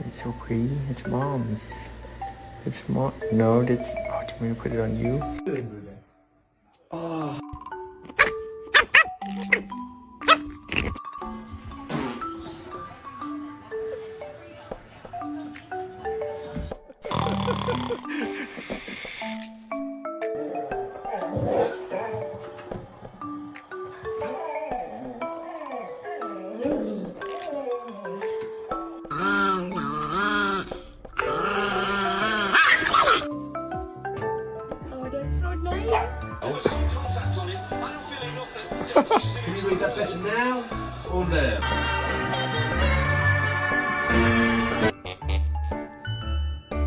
It's so pretty. It's mom's. It's mom. No, that's. Oh, do you want me to put it on you? Oh. Can you read that better now or now?